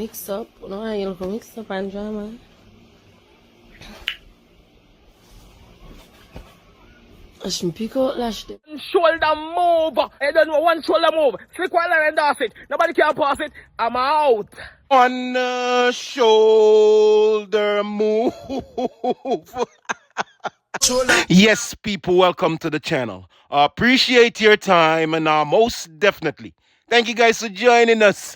mix up. No, you look mix up and drama. I should pick out lash them. Shoulder move. I don't know, one shoulder move. Flick one line and that's it. Nobody can pass it. I'm out. One shoulder move. Yes, people, welcome to the channel. Appreciate your time and most definitely thank you guys for joining us.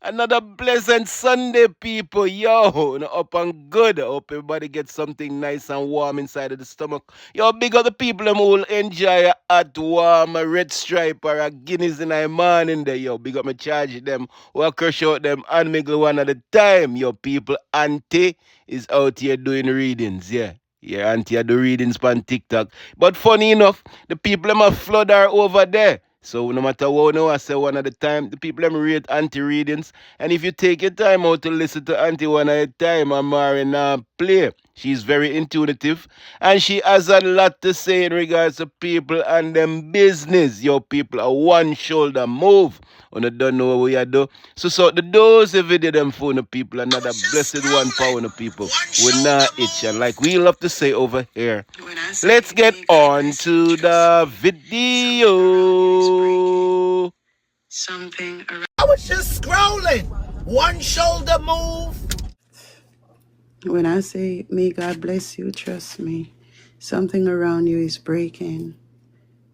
Another pleasant Sunday, people. Yo, up and good. I hope everybody gets something nice and warm inside of the stomach. Yo, big other people who will enjoy a hot, warm, a red stripe or a Guinness in the morning there. Yo, big up my charge them. We'll crush out them and make one at a time. Yo, people, Auntie is out here doing readings. Yeah. Yeah, Auntie do readings on TikTok. But funny enough, the people them a flood are over there. So no matter what no, I say one at a time, the people them rate Auntie readings. And if you take your time out to listen to Auntie one at a time, Amari now play. She's very intuitive and she has a lot to say in regards to people and them business. Your people a one shoulder move. When I don't know what we are do. So the doors every day them phone of people, another blessed one pound of people. We're not itch. And like we love to say over here. Let's get on to the video. I was just scrolling. One shoulder move. When I say, may God bless you, trust me, something around you is breaking.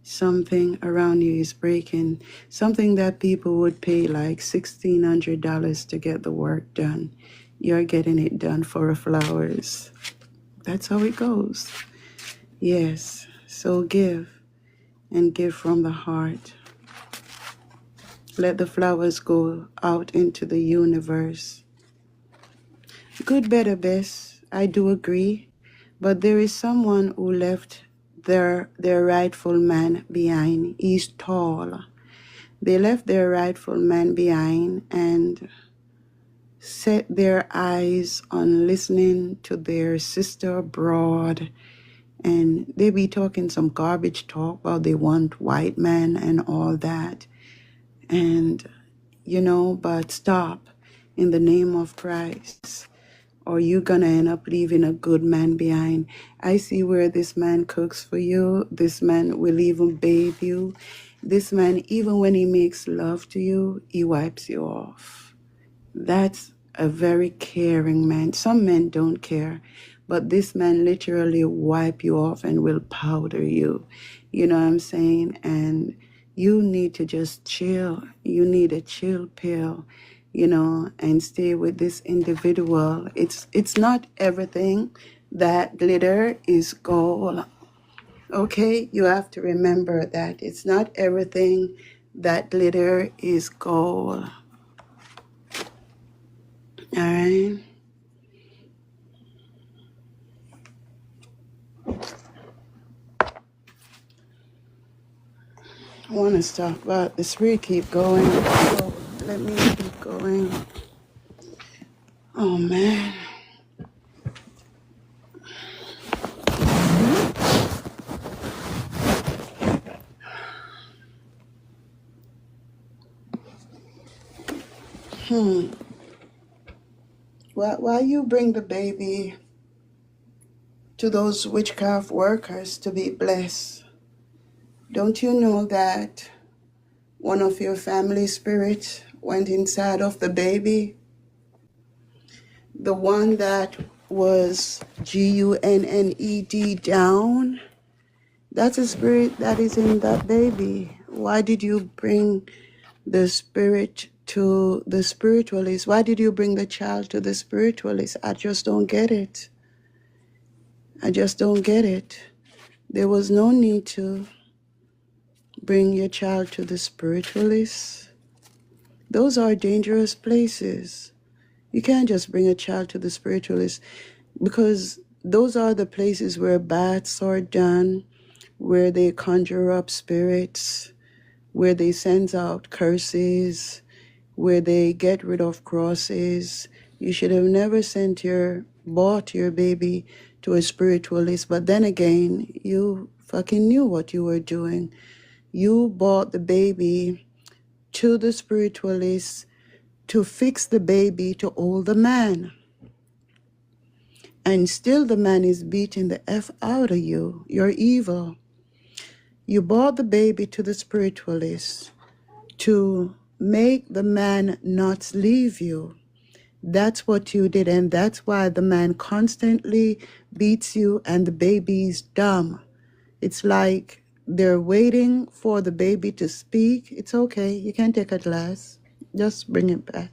Something around you is breaking. Something that people would pay like $1,600 to get the work done. You're getting it done for flowers. That's how it goes. Yes. So give, and give from the heart. Let the flowers go out into the universe. Good, better, best. I do agree. But there is someone who left their rightful man behind. He's tall. They left their rightful man behind and set their eyes on listening to their sister abroad. And they be talking some garbage talk about they want white man and all that. And, but stop in the name of Christ, or you're gonna end up leaving a good man behind. I see where this man cooks for you. This man will even bathe you. This man, even when he makes love to you, he wipes you off. That's a very caring man. Some men don't care, but this man literally wipe you off and will powder you. You know what I'm saying? And you need to just chill. You need a chill pill, and stay with this individual. It's not everything that glitter is gold. Okay? You have to remember that. It's not everything that glitter is gold. All right? I want to stop, but the spirit keep going. So let me keep going. Oh, man. Why you bring the baby to those witchcraft workers to be blessed? Don't you know that one of your family spirits went inside of the baby? The one that was GUNNED down, that's a spirit that is in that baby. Why did you bring the spirit to the spiritualist? Why did you bring the child to the spiritualist? I just don't get it. I just don't get it. There was no need to bring your child to the spiritualist. Those are dangerous places. You can't just bring a child to the spiritualist, because those are the places where baths are done, where they conjure up spirits, where they send out curses, where they get rid of crosses. You should have never bought your baby to a spiritualist. But then again, you fucking knew what you were doing. You bought the baby to the spiritualist to fix the baby to hold the man. And still the man is beating the F out of you. You're evil. You brought the baby to the spiritualist to make the man not leave you. That's what you did, and that's why the man constantly beats you and the baby's dumb. It's like they're waiting for the baby to speak. It's okay. You can take a glass. Just bring it back.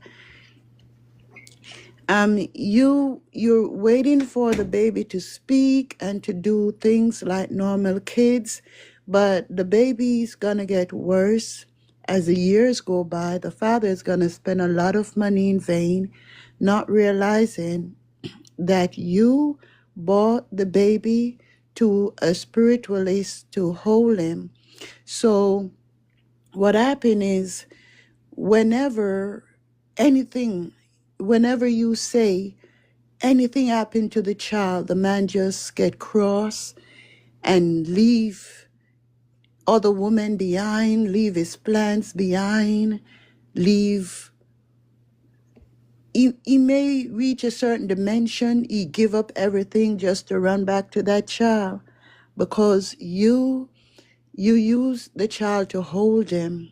You're waiting for the baby to speak and to do things like normal kids, but the baby's gonna get worse as the years go by. The father is gonna spend a lot of money in vain, not realizing that you bought the baby to a spiritualist to hold him. So what happened is whenever you say anything happened to the child, the man just get cross and leave other women behind, leave his plans behind, leave. He may reach a certain dimension, he give up everything just to run back to that child because you use the child to hold him,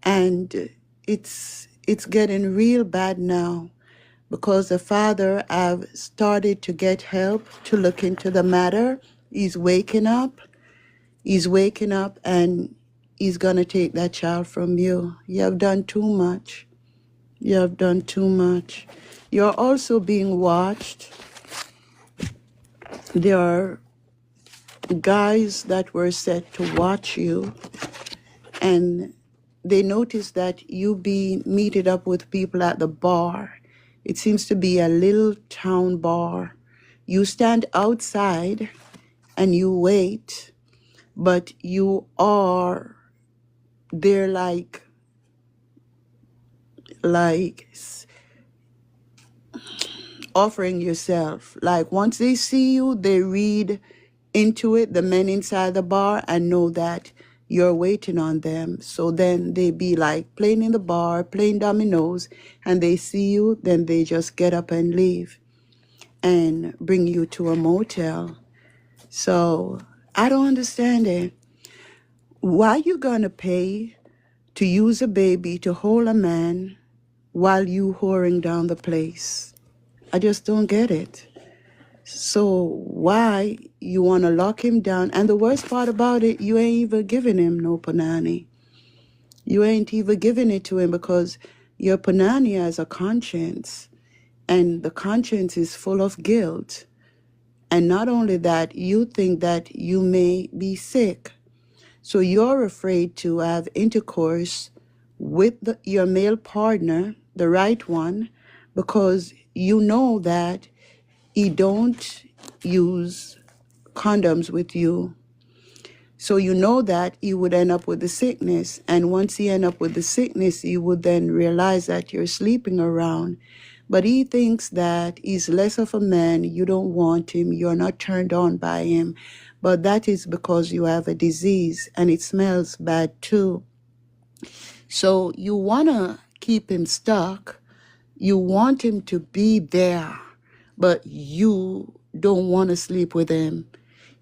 and it's getting real bad now because the father have started to get help to look into the matter. He's waking up, and he's gonna take that child from you. You have done too much. You have done too much. You're also being watched. There are guys that were set to watch you, and they notice that you be meeting up with people at the bar. It seems to be a little town bar. You stand outside and you wait, but you are there like offering yourself. Like once they see you, they read into it, the men inside the bar, and know that you're waiting on them. So then they be like playing in the bar, playing dominoes, and they see you, then they just get up and leave and bring you to a motel. So I don't understand it. Why you gonna pay to use a baby to hold a man while you whoring down the place? I just don't get it. So why you want to lock him down? And the worst part about it, you ain't even giving him no panani. You ain't even giving it to him because your panani has a conscience, and the conscience is full of guilt. And not only that, you think that you may be sick. So you're afraid to have intercourse with your male partner, the right one, because you know that he don't use condoms with you. So you know that he would end up with the sickness. And once he end up with the sickness, he would then realize that you're sleeping around. But he thinks that he's less of a man, you don't want him, you're not turned on by him. But that is because you have a disease and it smells bad too. So you want to keep him stuck. You want him to be there, but you don't want to sleep with him.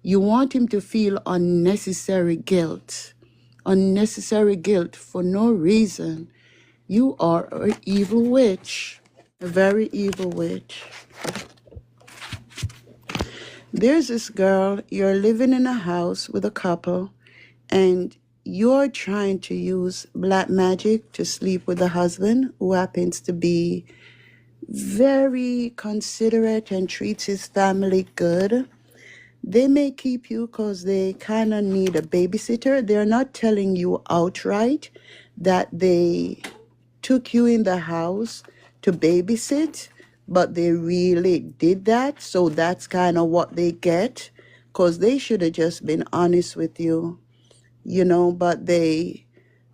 You want him to feel unnecessary guilt for no reason. You are an evil witch, a very evil witch. There's this girl, you're living in a house with a couple, and you're trying to use black magic to sleep with the husband, who happens to be very considerate and treats his family good. They may keep you because they kind of need a babysitter. They're not telling you outright that they took you in the house to babysit, but they really did that. So that's kind of what they get, because they should have just been honest with you, but they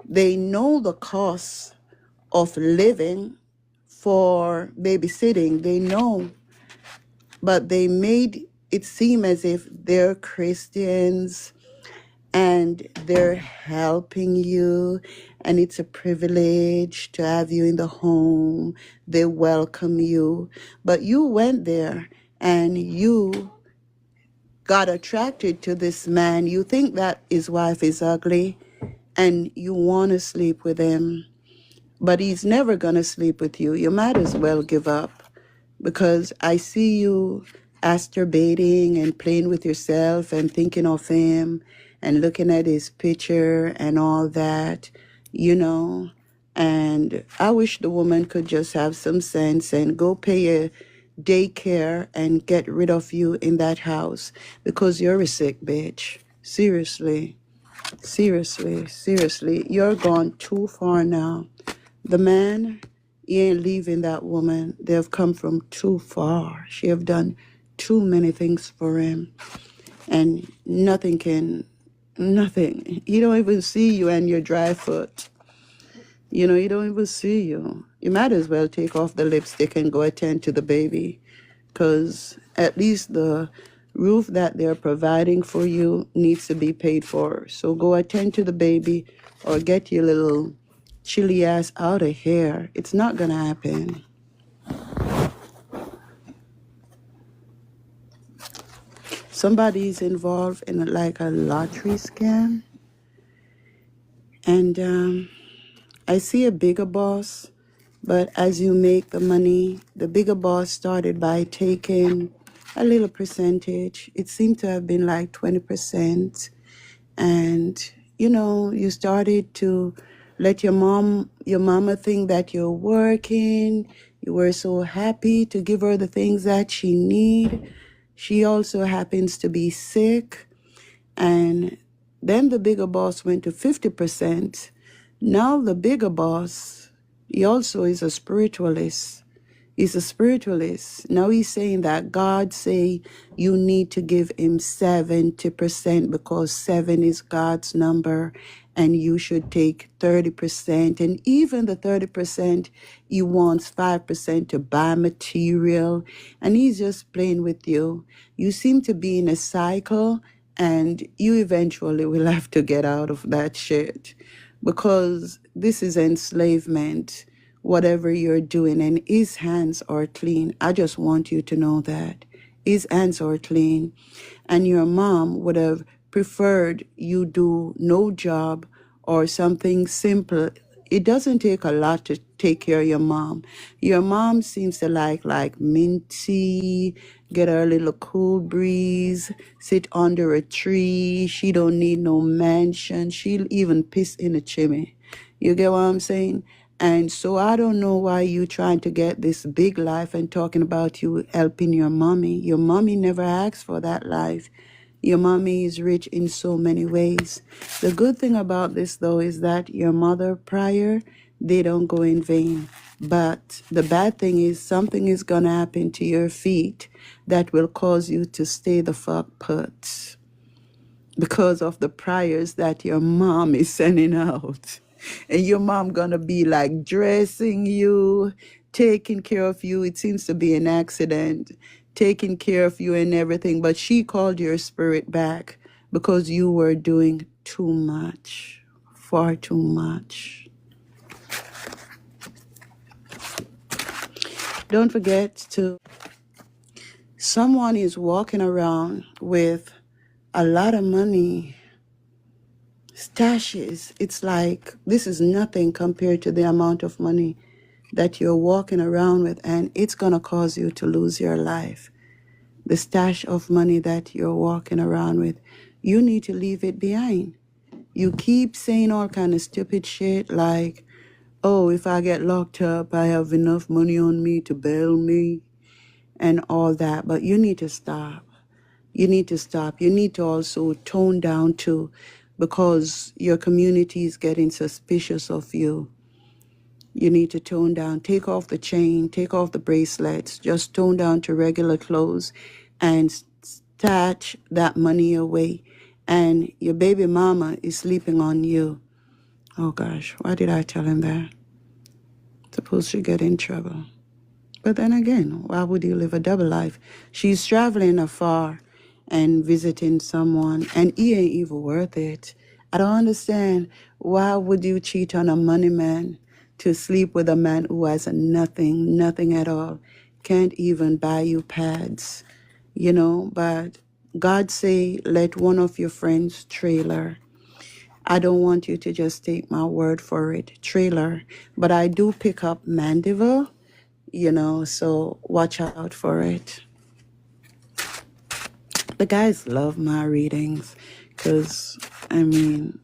know the cost of living for babysitting. They know, but they made it seem as if they're Christians and they're helping you, and it's a privilege to have you in the home. They welcome you, but you went there and you got attracted to this man. You think that his wife is ugly and you want to sleep with him, but he's never going to sleep with you. You might as well give up, because I see you masturbating and playing with yourself and thinking of him and looking at his picture and all that, you know. And I wish the woman could just have some sense and go pay a daycare and get rid of you in that house, because you're a sick bitch. Seriously, seriously, seriously. You're gone too far now. The man, he ain't leaving that woman. They've come from too far. She have done too many things for him. And nothing. He don't even see you and your dry foot. You know, he don't even see you. You might as well take off the lipstick and go attend to the baby, because at least the roof that they're providing for you needs to be paid for. So go attend to the baby or get your little chilly ass out of here. It's not gonna happen. Somebody's involved in like a lottery scam, and I see a bigger boss, but as you make the money, the bigger boss started by taking a little percentage. It seemed to have been like 20%. And, you know, you started to let your mama think that you're working. You were so happy to give her the things that she need. She also happens to be sick. And then the bigger boss went to 50%. Now the bigger boss, he also is a spiritualist. He's a spiritualist. Now he's saying that God say you need to give him 70%, because 7 is God's number, and you should take 30%. And even the 30%, he wants 5% to buy material, and he's just playing with you. You seem to be in a cycle, and you eventually will have to get out of that shit, because this is enslavement, whatever you're doing, and his hands are clean. I just want you to know that. His hands are clean. And your mom would have preferred you do no job or something simple. It doesn't take a lot to take care of your mom. Your mom seems to like mint tea, get her a little cool breeze, sit under a tree. She don't need no mansion. She'll even piss in a chimney. You get what I'm saying? And so I don't know why you trying to get this big life and talking about you helping your mommy. Your mommy never asked for that life. Your mommy is rich in so many ways. The good thing about this, though, is that your mother prior, they don't go in vain. But the bad thing is something is going to happen to your feet that will cause you to stay the fuck put, because of the prayers that your mom is sending out. And your mom gonna be like dressing you, taking care of you. It seems to be an accident, taking care of you and everything. But she called your spirit back because you were doing too much, far too much. Don't forget to, someone is walking around with a lot of money, stashes. It's like this is nothing compared to the amount of money that you're walking around with, and it's going to cause you to lose your life. The stash of money that you're walking around with, you need to leave it behind. You keep saying all kind of stupid shit like, oh, if I get locked up, I have enough money on me to bail me and all that. But you need to stop. You need to stop. You need to also tone down too, because your community is getting suspicious of you. You need to tone down. Take off the chain, take off the bracelets, just tone down to regular clothes and stash that money away. And your baby mama is sleeping on you. Oh gosh, why did I tell him that? Suppose she get in trouble. But then again, why would you live a double life? She's traveling afar, and visiting someone, and he ain't even worth it. I don't understand. Why would you cheat on a money man to sleep with a man who has nothing, nothing at all, can't even buy you pads, you know? But God say, let one of your friends trailer. I don't want you to just take my word for it, trailer. But I do pick up Mandeville, you know, so watch out for it. The guys love my readings because, I mean,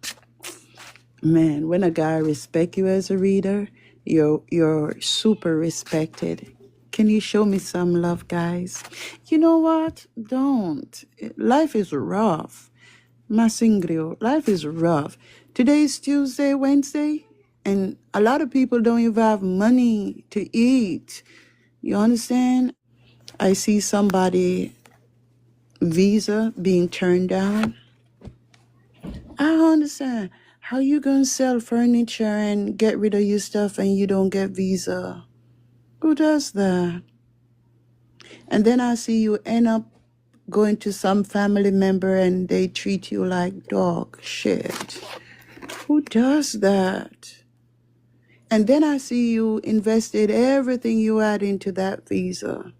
man, when a guy respect you as a reader, you're super respected. Can you show me some love, guys? You know what? Don't. Life is rough. Masingrio, life is rough. Today is Tuesday, Wednesday, and a lot of people don't even have money to eat. You understand? I see somebody visa being turned down. I don't understand. How you gonna sell furniture and get rid of your stuff and you don't get visa? Who does that? And then I see you end up going to some family member and they treat you like dog shit. Who does that? And then I see you invested everything you had into that visa,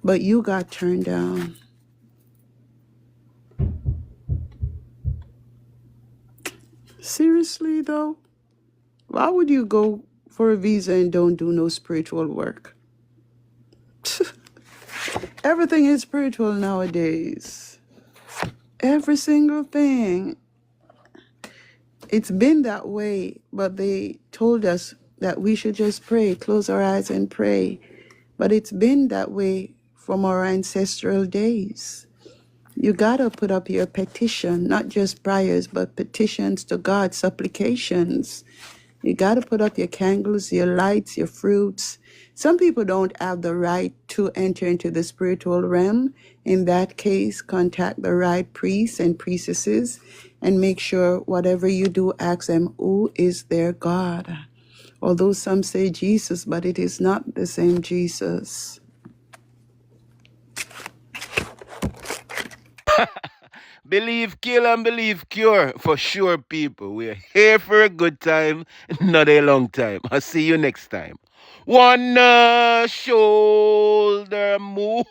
but you got turned down. Seriously though? Why would you go for a visa and don't do no spiritual work? Everything is spiritual nowadays. Every single thing. It's been that way, but they told us that we should just pray, close our eyes and pray. But it's been that way from our ancestral days. You gotta put up your petition, not just prayers, but petitions to God, supplications. You gotta put up your candles, your lights, your fruits. Some people don't have the right to enter into the spiritual realm. In that case, contact the right priests and priestesses and make sure whatever you do, ask them, who is their God? Although some say Jesus, but it is not the same Jesus. Believe kill and believe cure for sure, people. We're here for a good time, not a long time. I'll see you next time. One shoulder move.